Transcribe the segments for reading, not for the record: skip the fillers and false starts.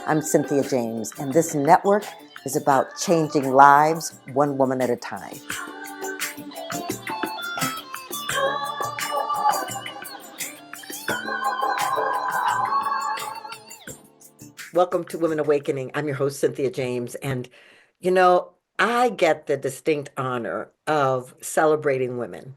I'm Cynthia James, and this network is about changing lives one woman at a time. Welcome to Women Awakening. I'm your host, Cynthia James, and I get the distinct honor of celebrating women.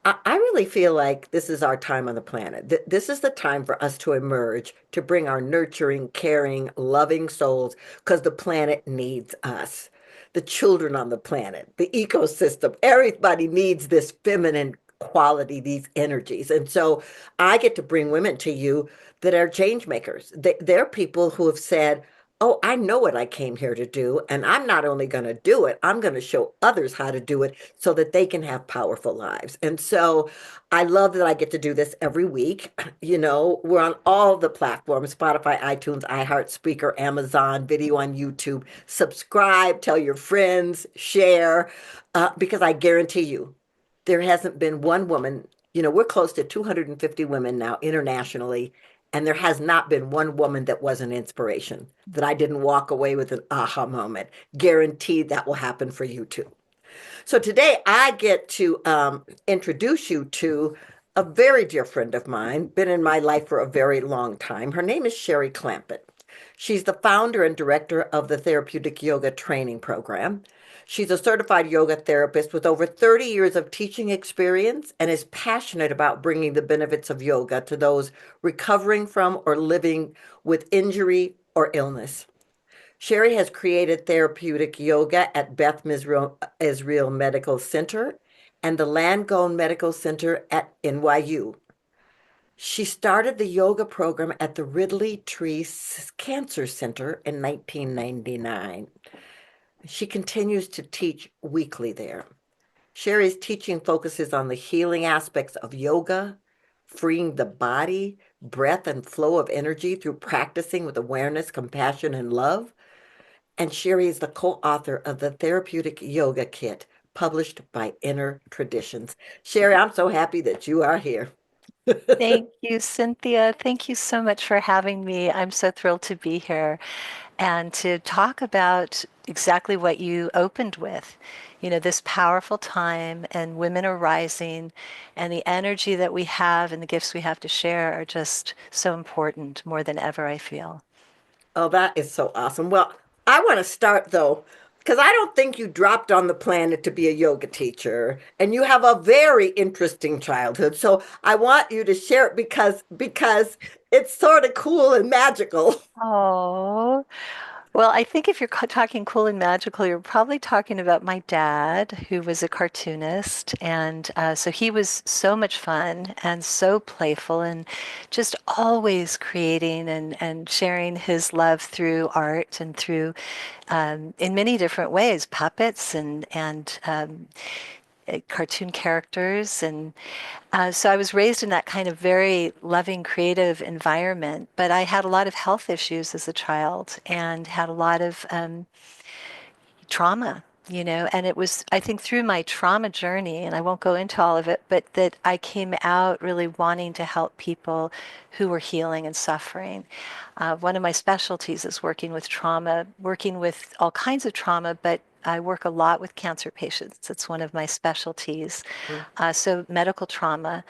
I really feel like this is our time on the planet. This is the time for us to emerge, to bring our nurturing, caring, loving souls, because the planet needs us. The children on the planet, the ecosystem, everybody needs this feminine quality, these energies. And so I get to bring women to you that are change makers. They're people who have said, oh, I know what I came here to do. And I'm not only going to do it, I'm going to show others how to do it so that they can have powerful lives. And so I love that I get to do this every week. We're on all the platforms: Spotify, iTunes, iHeart, Speaker, Amazon, video on YouTube. Subscribe, tell your friends, share, because I guarantee you, there hasn't been one woman. We're close to 250 women now internationally, and there has not been one woman that was an inspiration, that I didn't walk away with an aha moment. Guaranteed that will happen for you too. So today I get to introduce you to a very dear friend of mine, been in my life for a very long time. Her name is Cheri Clampett. She's the founder and director of the Therapeutic Yoga Training Program. She's a certified yoga therapist with over 30 years of teaching experience and is passionate about bringing the benefits of yoga to those recovering from or living with injury or illness. Cheri has created therapeutic yoga at Beth Israel Medical Center and the Langone Medical Center at NYU. She started the yoga program at the Ridley Tree Cancer Center in 1999. She continues to teach weekly there. Cheri's teaching focuses on the healing aspects of yoga, freeing the body, breath, and flow of energy through practicing with awareness, compassion, and love. And Cheri is the co-author of the Therapeutic Yoga Kit, published by Inner Traditions. Cheri, I'm so happy that you are here. Thank you, Cynthia. Thank you so much for having me. I'm so thrilled to be here and to talk about exactly what you opened with. This powerful time, and women are rising, and the energy that we have and the gifts we have to share are just so important, more than ever, I feel. Oh, that is so awesome. Well, I want to start though, because I don't think you dropped on the planet to be a yoga teacher, and you have a very interesting childhood. So I want you to share it because it's sort of cool and magical. Oh, well, I think if you're talking cool and magical, you're probably talking about my dad, who was a cartoonist. And so he was so much fun and so playful and just always creating and sharing his love through art and through, in many different ways, puppets and cartoon characters. And so I was raised in that kind of very loving, creative environment, but I had a lot of health issues as a child and had a lot of trauma, and it was, I think, through my trauma journey, and I won't go into all of it, but that I came out really wanting to help people who were healing and suffering. One of my specialties is working with trauma, working with all kinds of trauma, but I work a lot with cancer patients. It's one of my specialties. So medical trauma.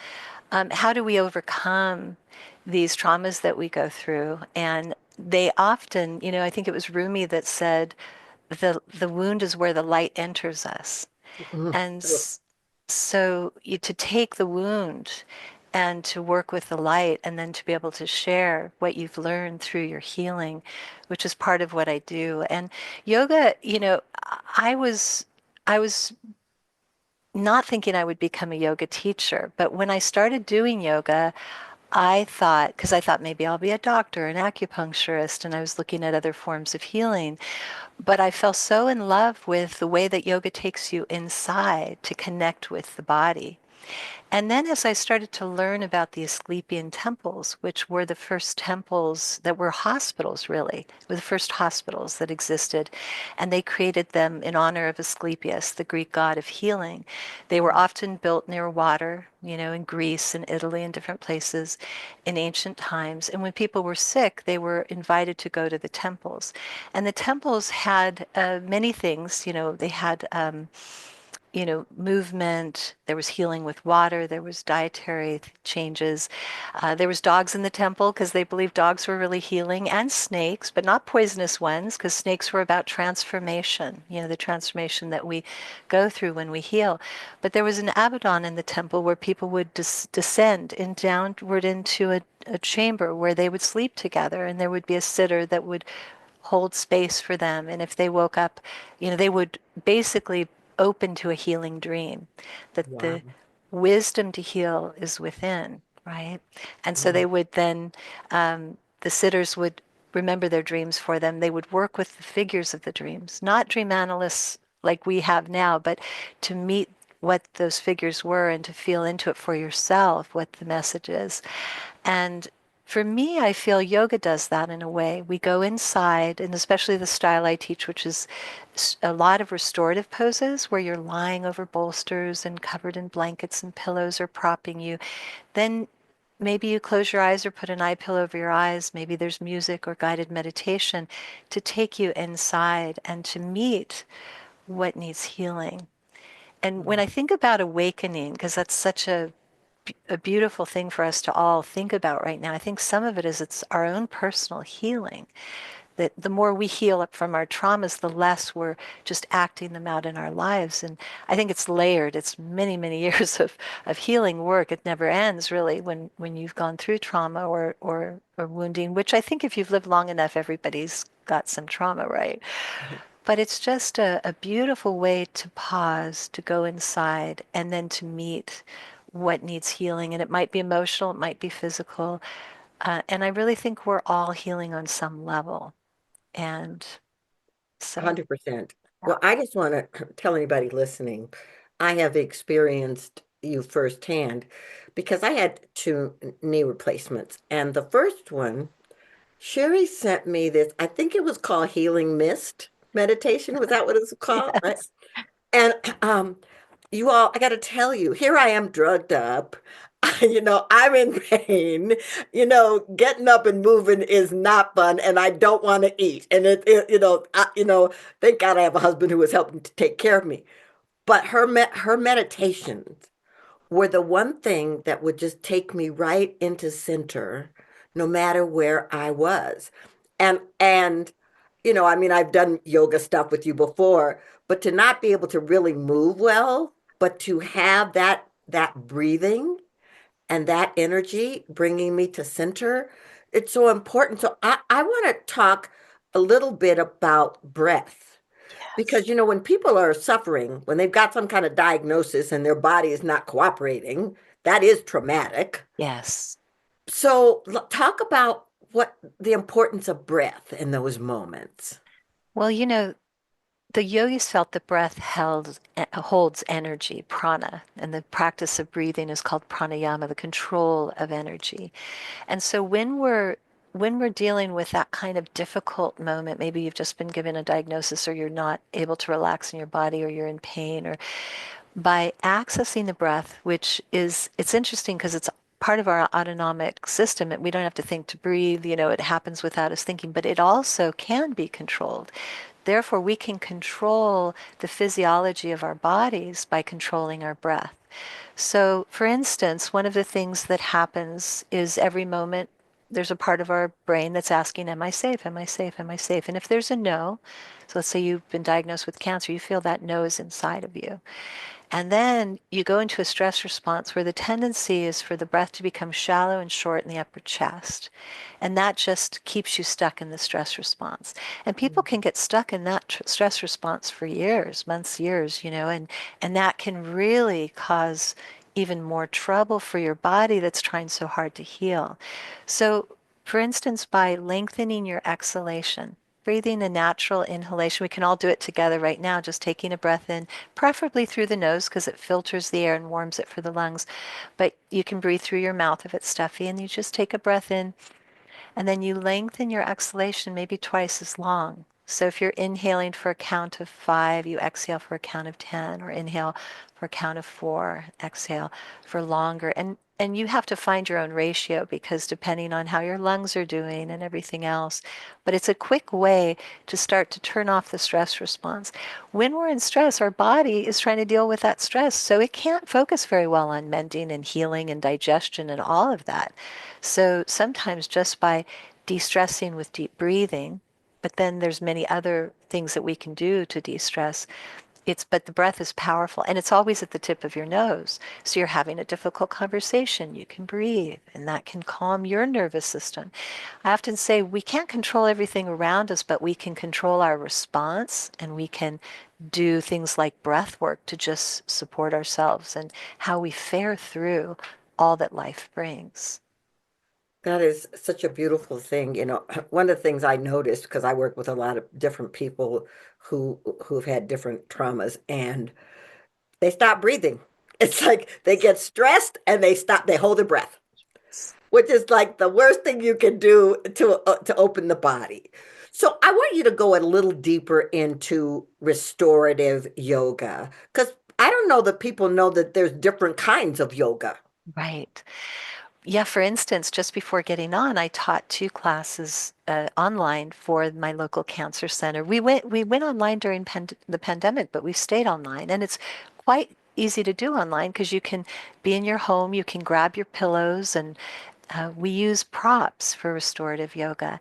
How do we overcome these traumas that we go through? And they often, I think it was Rumi that said, the wound is where the light enters us. And so to take the wound and to work with the light and then to be able to share what you've learned through your healing, which is part of what I do. And yoga, I was not thinking I would become a yoga teacher, but when I started doing yoga, I thought, because I thought maybe I'll be a doctor, an acupuncturist, and I was looking at other forms of healing. But I fell so in love with the way that yoga takes you inside to connect with the body. And then as I started to learn about the Asclepian temples, which were the first temples that were hospitals, really, were the first hospitals that existed, and they created them in honor of Asclepius, the Greek god of healing. They were often built near water, in Greece and Italy and different places in ancient times. And when people were sick, they were invited to go to the temples. And the temples had many things, they had movement. There was healing with water. There was dietary changes. There was dogs in the temple because they believed dogs were really healing, and snakes, but not poisonous ones, because snakes were about transformation, the transformation that we go through when we heal. But there was an abaddon in the temple where people would descend in downward into a chamber where they would sleep together, and there would be a sitter that would hold space for them. And if they woke up, they would basically open to a healing dream, that Wow. the wisdom to heal is within, right? And so Wow. they would then, the sitters would remember their dreams for them. They would work with the figures of the dreams, not dream analysts like we have now, but to meet what those figures were and to feel into it for yourself what the message is. And for me, I feel yoga does that in a way. We go inside, and especially the style I teach, which is a lot of restorative poses where you're lying over bolsters and covered in blankets and pillows or propping you. Then maybe you close your eyes or put an eye pillow over your eyes. Maybe there's music or guided meditation to take you inside and to meet what needs healing. And when I think about awakening, because that's such a beautiful thing for us to all think about right now. I think some of it is it's our own personal healing. That the more we heal up from our traumas, the less we're just acting them out in our lives. And I think it's layered. It's many, many years of healing work. It never ends really when you've gone through trauma or wounding, which I think if you've lived long enough, everybody's got some trauma, right? But it's just a beautiful way to pause, to go inside, and then to meet what needs healing. And it might be emotional, it might be physical. And I really think we're all healing on some level. And so, 100%. yeah. Well, I just want to tell anybody listening, I have experienced you firsthand because I had two knee replacements. And the first one, Cheri sent me this, I think it was called Healing Mist meditation. Was that what it's called? Right? Yes. And you all, I got to tell you, here I am drugged up. I'm in pain. Getting up and moving is not fun, and I don't want to eat. And thank God I have a husband who is helping to take care of me. But her meditations were the one thing that would just take me right into center, no matter where I was. And I mean, I've done yoga stuff with you before, but to not be able to really move well, but to have that breathing and that energy bringing me to center, it's so important. So I want to talk a little bit about breath. Yes. Because, when people are suffering, when they've got some kind of diagnosis and their body is not cooperating, that is traumatic. Yes. So talk about what the importance of breath in those moments. Well, the yogis felt the breath holds energy, prana, and the practice of breathing is called pranayama, the control of energy. And so when we're dealing with that kind of difficult moment, maybe you've just been given a diagnosis or you're not able to relax in your body or you're in pain, or by accessing the breath, which is, it's interesting because it's part of our autonomic system. We don't have to think to breathe, it happens without us thinking, but it also can be controlled. Therefore, we can control the physiology of our bodies by controlling our breath. So, for instance, one of the things that happens is every moment there's a part of our brain that's asking, am I safe? Am I safe? Am I safe? And if there's a no, so let's say you've been diagnosed with cancer, you feel that no is inside of you. And then you go into a stress response where the tendency is for the breath to become shallow and short in the upper chest. And that just keeps you stuck in the stress response. And people can get stuck in that stress response for years, months, years, and that can really cause even more trouble for your body that's trying so hard to heal. So, for instance, by lengthening your exhalation, breathing, a natural inhalation. We can all do it together right now, just taking a breath in, preferably through the nose because it filters the air and warms it for the lungs. But you can breathe through your mouth if it's stuffy, and you just take a breath in, and then you lengthen your exhalation maybe twice as long. So if you're inhaling for a count of 5, you exhale for a count of 10, or inhale for a count of 4, exhale for longer. And you have to find your own ratio because depending on how your lungs are doing and everything else. But it's a quick way to start to turn off the stress response. When we're in stress, our body is trying to deal with that stress. So it can't focus very well on mending and healing and digestion and all of that. So sometimes just by de-stressing with deep breathing, but then there's many other things that we can do to de-stress. But the breath is powerful and it's always at the tip of your nose. So you're having a difficult conversation, you can breathe and that can calm your nervous system. I often say we can't control everything around us, but we can control our response and we can do things like breath work to just support ourselves and how we fare through all that life brings. That is such a beautiful thing. One of the things I noticed, because I work with a lot of different people who've had different traumas, and they stop breathing. It's like they get stressed and they stop, they hold their breath, which is like the worst thing you can do to open the body. So I want you to go a little deeper into restorative yoga, because I don't know that people know that there's different kinds of yoga. Right. Yeah, for instance, just before getting on, I taught 2 classes online for my local cancer center. We went online during the pandemic, but we stayed online, and it's quite easy to do online because you can be in your home, you can grab your pillows, and we use props for restorative yoga.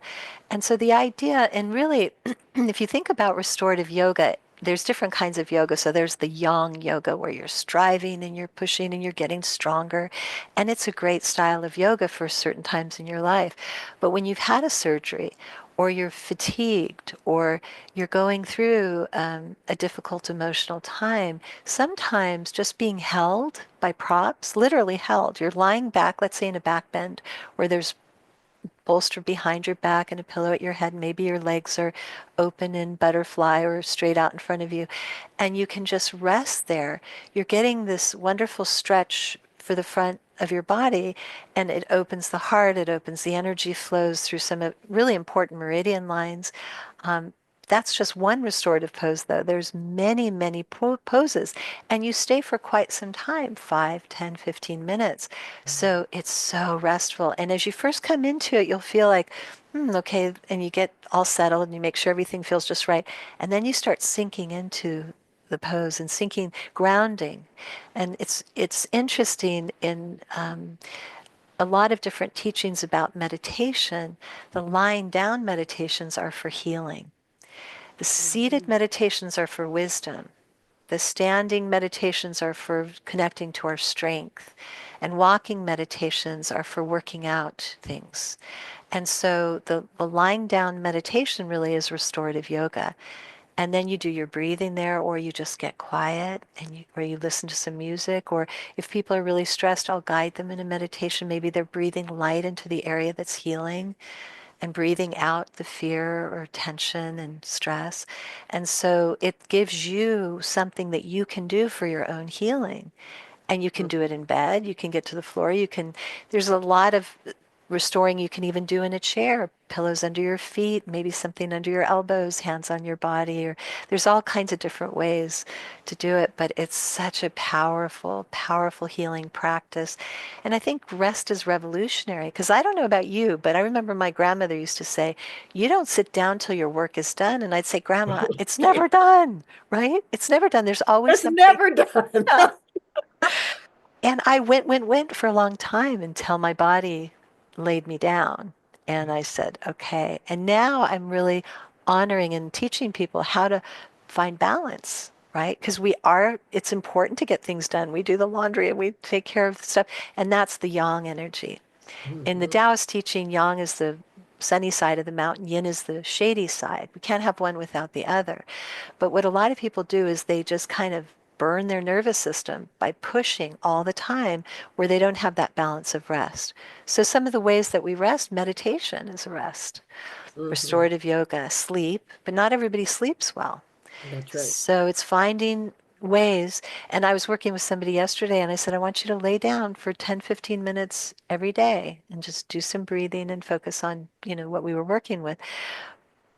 And so the idea, and really, if you think about restorative yoga, there's different kinds of yoga. So there's the yang yoga where you're striving and you're pushing and you're getting stronger. And it's a great style of yoga for certain times in your life. But when you've had a surgery or you're fatigued or you're going through a difficult emotional time, sometimes just being held by props, literally held, you're lying back, let's say in a back bend where there's bolster behind your back and a pillow at your head. Maybe your legs are open in butterfly or straight out in front of you. And you can just rest there. You're getting this wonderful stretch for the front of your body, and it opens the heart, it opens the energy flows through some really important meridian lines. Um, that's just one restorative pose, though. There's many, many poses, and you stay for quite some time, 5, 10, 15 minutes. So it's so restful. And as you first come into it, you'll feel like, okay, and you get all settled and you make sure everything feels just right. And then you start sinking into the pose and sinking, grounding. And it's interesting in a lot of different teachings about meditation. The lying down meditations are for healing. The seated Mhm. meditations are for wisdom. The standing meditations are for connecting to our strength. And walking meditations are for working out things. And so the lying down meditation really is restorative yoga. And then you do your breathing there, or you just get quiet or you listen to some music. Or if people are really stressed, I'll guide them in a meditation. Maybe they're breathing light into the area that's healing and breathing out the fear or tension and stress. And so it gives you something that you can do for your own healing. And you can do it in bed, you can get to the floor, there's a lot of restoring you can even do in a chair, pillows under your feet, maybe something under your elbows, hands on your body, or there's all kinds of different ways to do it, but it's such a powerful, powerful healing practice. And I think rest is revolutionary because I don't know about you, but I remember my grandmother used to say, you don't sit down till your work is done. And I'd say, Grandma, it's never done, right? It's never done. There's always It's something. never done. And I went for a long time until my body laid me down. And I said, okay. And now I'm really honoring and teaching people how to find balance, right? Because it's important to get things done. We do the laundry and we take care of the stuff. And that's the yang energy. In the Mhm. Taoist teaching, yang is the sunny side of the mountain, yin is the shady side. We can't have one without the other. But what a lot of people do is they just kind of burn their nervous system by pushing all the time where they don't have that balance of rest. So some of the ways that we rest, meditation is a rest, Hmm. restorative yoga, sleep, but not everybody sleeps well. That's right. So it's finding ways. And I was working with somebody yesterday and I said, I want you to lay down for 10, 15 minutes every day and just do some breathing and focus on, what we were working with.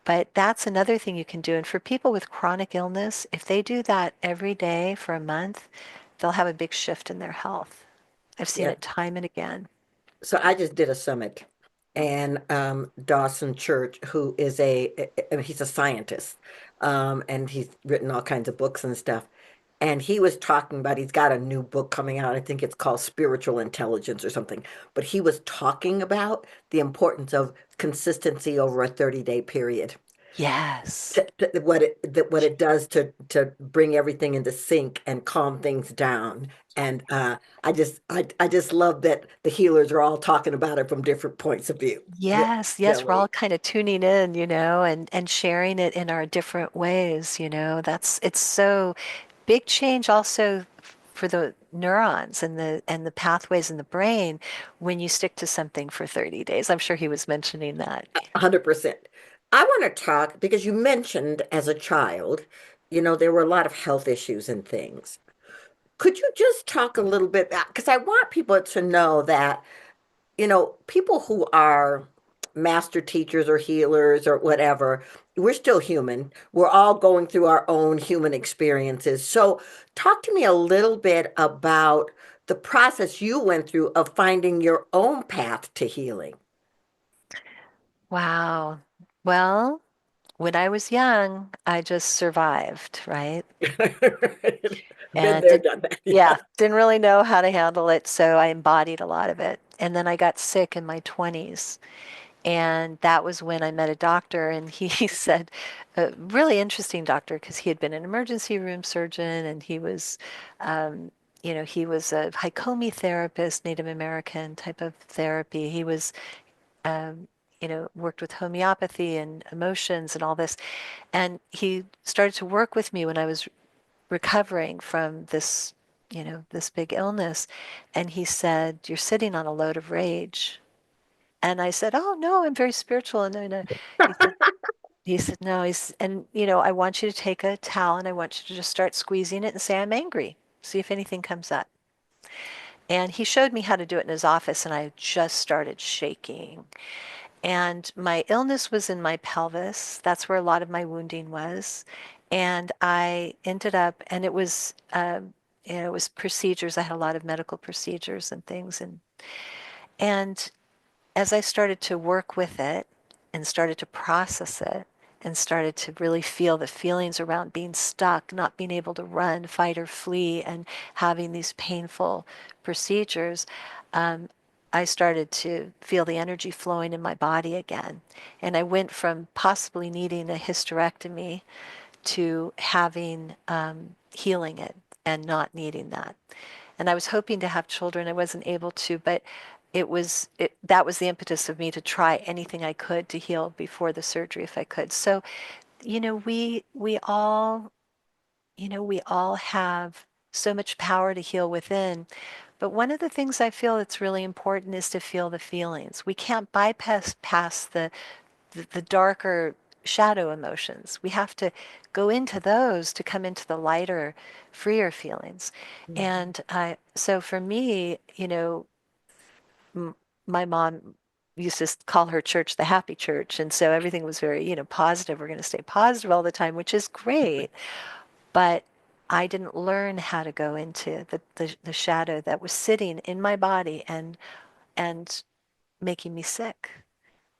But that's another thing you can do. And for people with chronic illness, if they do that every day for a month, they'll have a big shift in their health. I've seen Yeah. it time and again. So I just did a summit, and Dawson Church, who is he's a scientist, and he's written all kinds of books and stuff. And he was talking about he's got a new book coming out. I think it's called Spiritual Intelligence or something. But he was talking about the importance of consistency over a 30-day period. Yes. What it does to bring everything into sync and calm things down. And I just love that the healers are all talking about it from different points of view. Yes, yes, we're all Really. kind of tuning in, and sharing it in our different ways. It's so big change also for the neurons and the pathways in the brain when you stick to something for 30 days. I'm sure he was mentioning that. 100%. I want to talk because you mentioned as a child, there were a lot of health issues and things. Could you just talk a little bit, because I want people to know that people who are master teachers or healers or whatever, we're still human. We're all going through our own human experiences. So, talk to me a little bit about the process you went through of finding your own path to healing. Wow. Well, when I was young, I just survived, right? Been And there, did, done that. yeah, Yeah. didn't really know how to handle it, so I embodied a lot of it. And then I got sick in my 20s. And that was when I met a doctor, and he said, a really interesting doctor, because he had been an emergency room surgeon, and um, he was a Haikomi therapist, Native American type of therapy. He was, worked with homeopathy and emotions and all this. And he started to work with me when I was recovering from this big illness. And he said, "You're sitting on a load of rage." And I said, "Oh no, I'm very spiritual." And then he said, he said, "No." And I want you to take a towel and I want you to just start squeezing it and say, "I'm angry." See if anything comes up. And he showed me how to do it in his office, and I just started shaking. And my illness was in my pelvis. That's where a lot of my wounding was. And I ended up, and it was procedures. I had a lot of medical procedures and things, and as I started to work with it and started to process it and started to really feel the feelings around being stuck, not being able to run, fight, or flee, and having these painful procedures, um, I started to feel the energy flowing in my body again. And I went from possibly needing a hysterectomy to having healing it and not needing that. And I was hoping to have children. I wasn't able to, but that was the impetus of me to try anything I could to heal before the surgery if I could. So, we all have so much power to heal within. But one of the things I feel that's really important is to feel the feelings. We can't bypass past the darker shadow emotions. We have to go into those to come into the lighter, freer feelings. Mhm. And so for me, m- my mom used to call her church the happy church. And so everything was very, positive. We're going to stay positive all the time, which is great. But I didn't learn how to go into the shadow that was sitting in my body and making me sick.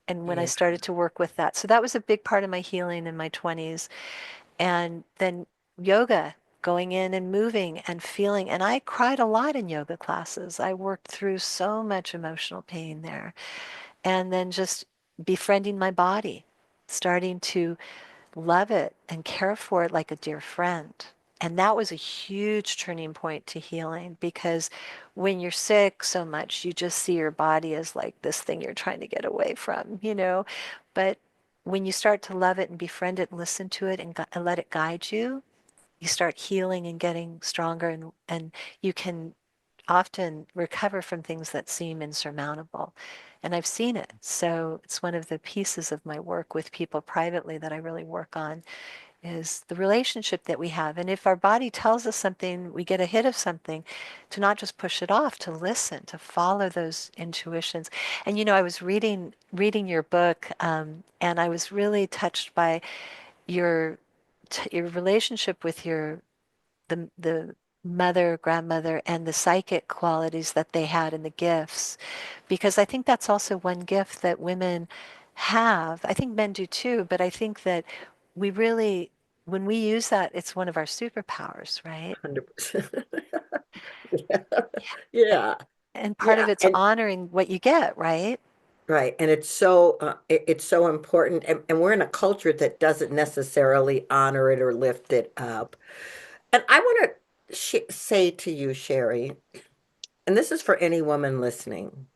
And when I Yeah. started to work with that, so that was a big part of my healing in my 20s. And then yoga, going in and moving and feeling. And I cried a lot in yoga classes. I worked through so much emotional pain there. And then just befriending my body, starting to love it and care for it like a dear friend. And that was a huge turning point to healing because when you're sick so much, you just see your body as like this thing you're trying to get away from. But when you start to love it and befriend it and listen to it and let it guide you, you start healing and getting stronger, and you can often recover from things that seem insurmountable. And I've seen it. So it's one of the pieces of my work with people privately that I really work on is the relationship that we have. And if our body tells us something, we get a hit of something, to not just push it off, to listen, to follow those intuitions. And I was reading your book, and I was really touched by your your relationship with the mother, grandmother, and the psychic qualities that they had and the gifts. Because I think that's also one gift that women have. I think men do too, but I think that we really, when we use that, it's one of our superpowers, right? 100%. Yeah. Yeah. And part Yeah. of it's And honoring what you get, right? right. And it's so important. And we're in a culture that doesn't necessarily honor it or lift it up. And I want to say to you, Cheri, and this is for any woman listening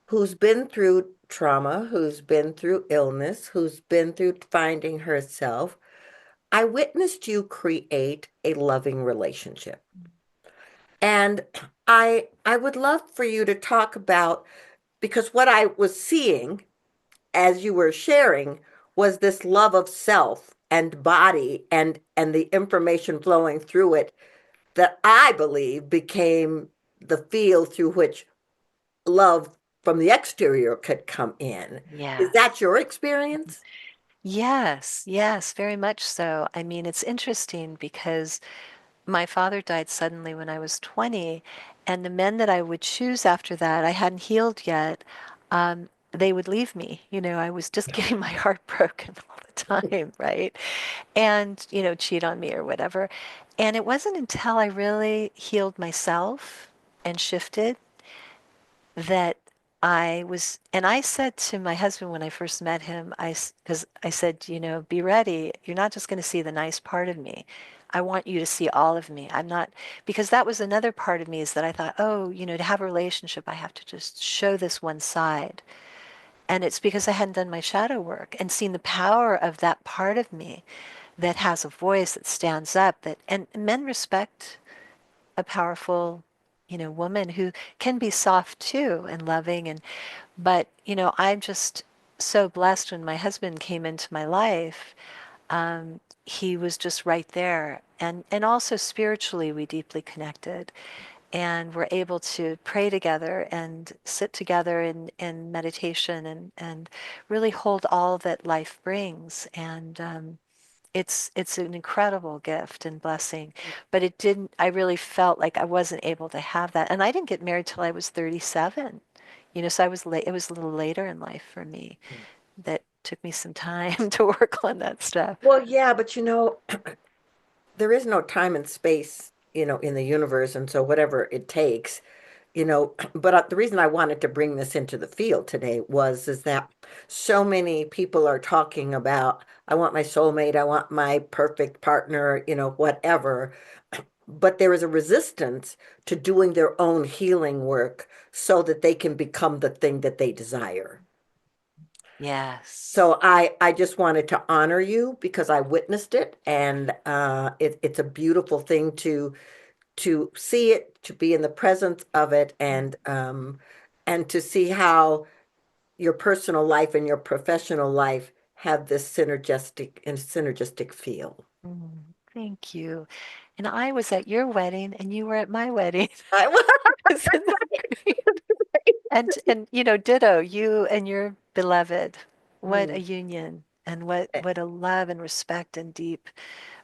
who's been through trauma, who's been through illness, who's been through finding herself. I witnessed you create a loving relationship. And I would love for you to talk about, because what I was seeing as you were sharing was this love of self and body and the information flowing through it that I believe became the field through which love from the exterior could come in. Is that Yes. your experience? Yes, yes, very much so. I mean, it's interesting because my father died suddenly when I was 20, and the men that I would choose after that, I hadn't healed yet. They would leave me. I was just getting my heart broken all the time, right? And, cheat on me or whatever. And it wasn't until I really healed myself and shifted that and I said to my husband when I first met him, because I said, be ready. You're not just going to see the nice part of me. I want you to see all of me. I'm not, because that was another part of me is that I thought, oh, to have a relationship, I have to just show this one side. And it's because I hadn't done my shadow work and seen the power of that part of me that has a voice that stands up and men respect a powerful, woman who can be soft too and loving but, I'm just so blessed when my husband came into my life. He was just right there. And also spiritually, we deeply connected and were able to pray together and sit together in meditation and really hold all that life brings. And it's an incredible gift and blessing. But it didn't, I really felt like I wasn't able to have that. And I didn't get married till I was 37. So I was late, it was a little later in life for me that took me some time to work on that stuff. Well, yeah, but there is no time and space, in the universe. And so whatever it takes, but the reason I wanted to bring this into the field today is that so many people are talking about, I want my soulmate, I want my perfect partner, whatever. But there is a resistance to doing their own healing work so that they can become the thing that they desire. Yes. So I just wanted to honor you because I witnessed it, and it's a beautiful thing to see it, to be in the presence of it, and to see how your personal life and your professional life have this synergistic feel. Mm, thank you. And I was at your wedding and you were at my wedding. I, Isn't that great? And ditto, you and your beloved. What a union and what a love and respect and deep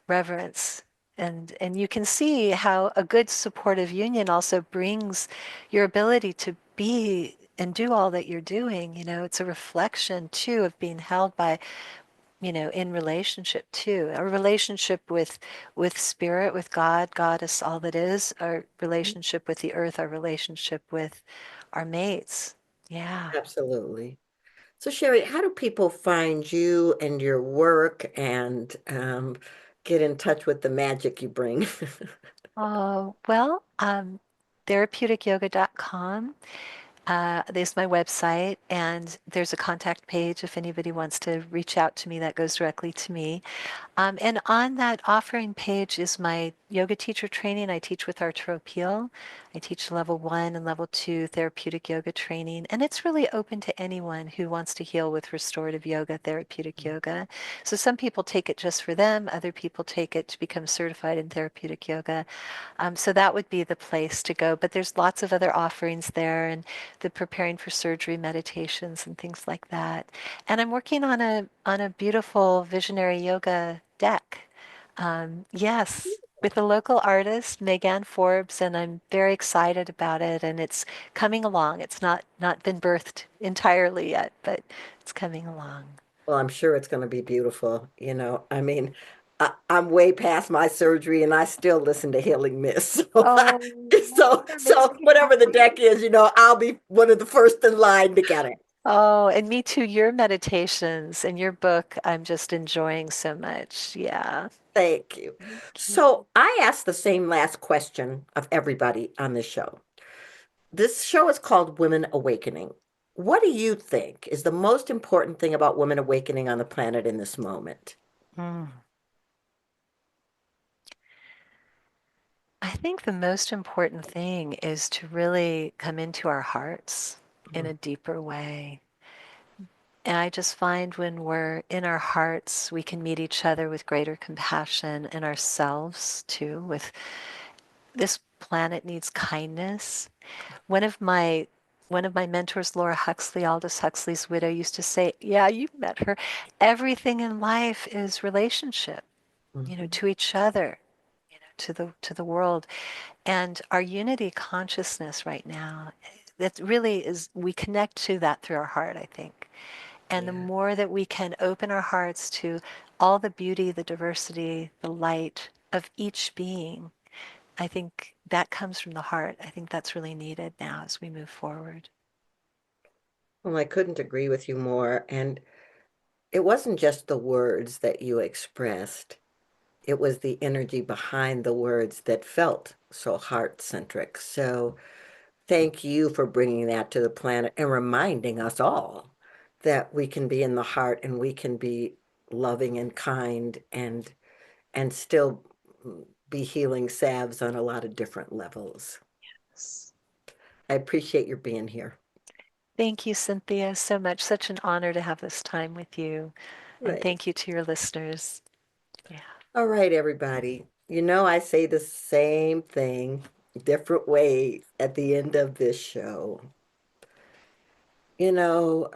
reverence. And you can see how a good supportive union also brings your ability to be and do all that you're doing. It's a reflection too of being held by, in relationship too. A relationship with spirit, with God, goddess, all that is, our relationship with the earth, our relationship with our mates. Yeah. Absolutely. So, Cheri, how do people find you and your work and get in touch with the magic you bring? Well, therapeuticyoga.com. There's my website, and there's a contact page if anybody wants to reach out to me that goes directly to me. And on that offering page is my yoga teacher training. I teach with Arturo. I teach level 1 and level 2 therapeutic yoga training. And it's really open to anyone who wants to heal with restorative yoga, therapeutic yoga. So some people take it just for them. Other people take it to become certified in therapeutic yoga. So that would be the place to go. But there's lots of other offerings there and the preparing for surgery meditations and things like that. And I'm working on a beautiful visionary yoga deck. Yes, with a local artist, Megan Forbes, and I'm very excited about it. And it's coming along. It's not been birthed entirely yet, but it's coming along. Well, I'm sure it's going to be beautiful. I mean, I'm way past my surgery and I still listen to Healing Miss. So, Oh, that makes so me whatever the deck happy. is, I'll be one of the first in line to get it. Oh, and me too. Your meditations and your book, I'm just enjoying so much. Yeah. Thank you. Thank you. So I asked the same last question of everybody on this show. This show is called Women Awakening. What do you think is the most important thing about women awakening on the planet in this moment? Mm. I think the most important thing is to really come into our hearts in Mhm. a deeper way. And I just find when we're in our hearts, we can meet each other with greater compassion and ourselves too. With this planet needs kindness. One of my one of my mentors, Laura Huxley, Aldous Huxley's widow, used to say, "Yeah, you've met her. Everything in life is relationship, Mhm. to each other, to the world, and our unity consciousness right now. That really is. We connect to that through our heart, I think. And the Yeah. more that we can open our hearts to all the beauty, the diversity, the light of each being, I think that comes from the heart. I think that's really needed now as we move forward. Well, I couldn't agree with you more. And it wasn't just the words that you expressed, it was the energy behind the words that felt so heart-centric. So thank you for bringing that to the planet and reminding us all that we can be in the heart and we can be loving and kind and still be healing salves on a lot of different levels. I appreciate your being here. Thank you, Cynthia, so much. Such an honor to have this time with you. And Right. thank you to your listeners. Yeah. All right, everybody. I say the same thing, different way at the end of this show. You know,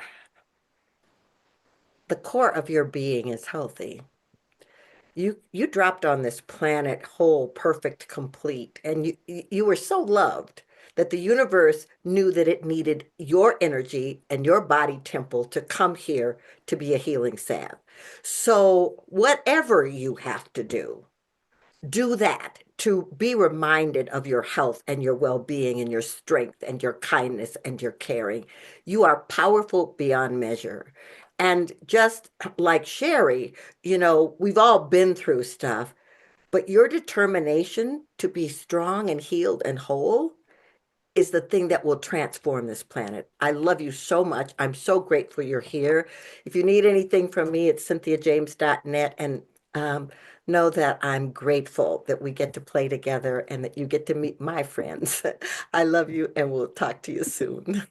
the core of your being is healthy. You dropped on this planet whole, perfect, complete, and you were so loved that the universe knew that it needed your energy and your body temple to come here to be a healing salve. So whatever you have to do that to be reminded of your health and your well-being and your strength and your kindness and your caring. You are powerful beyond measure. And just like Cheri, we've all been through stuff, but your determination to be strong and healed and whole is the thing that will transform this planet. I love you so much. I'm so grateful you're here. If you need anything from me, it's cynthiajames.net. And know that I'm grateful that we get to play together and that you get to meet my friends. I love you, and we'll talk to you soon.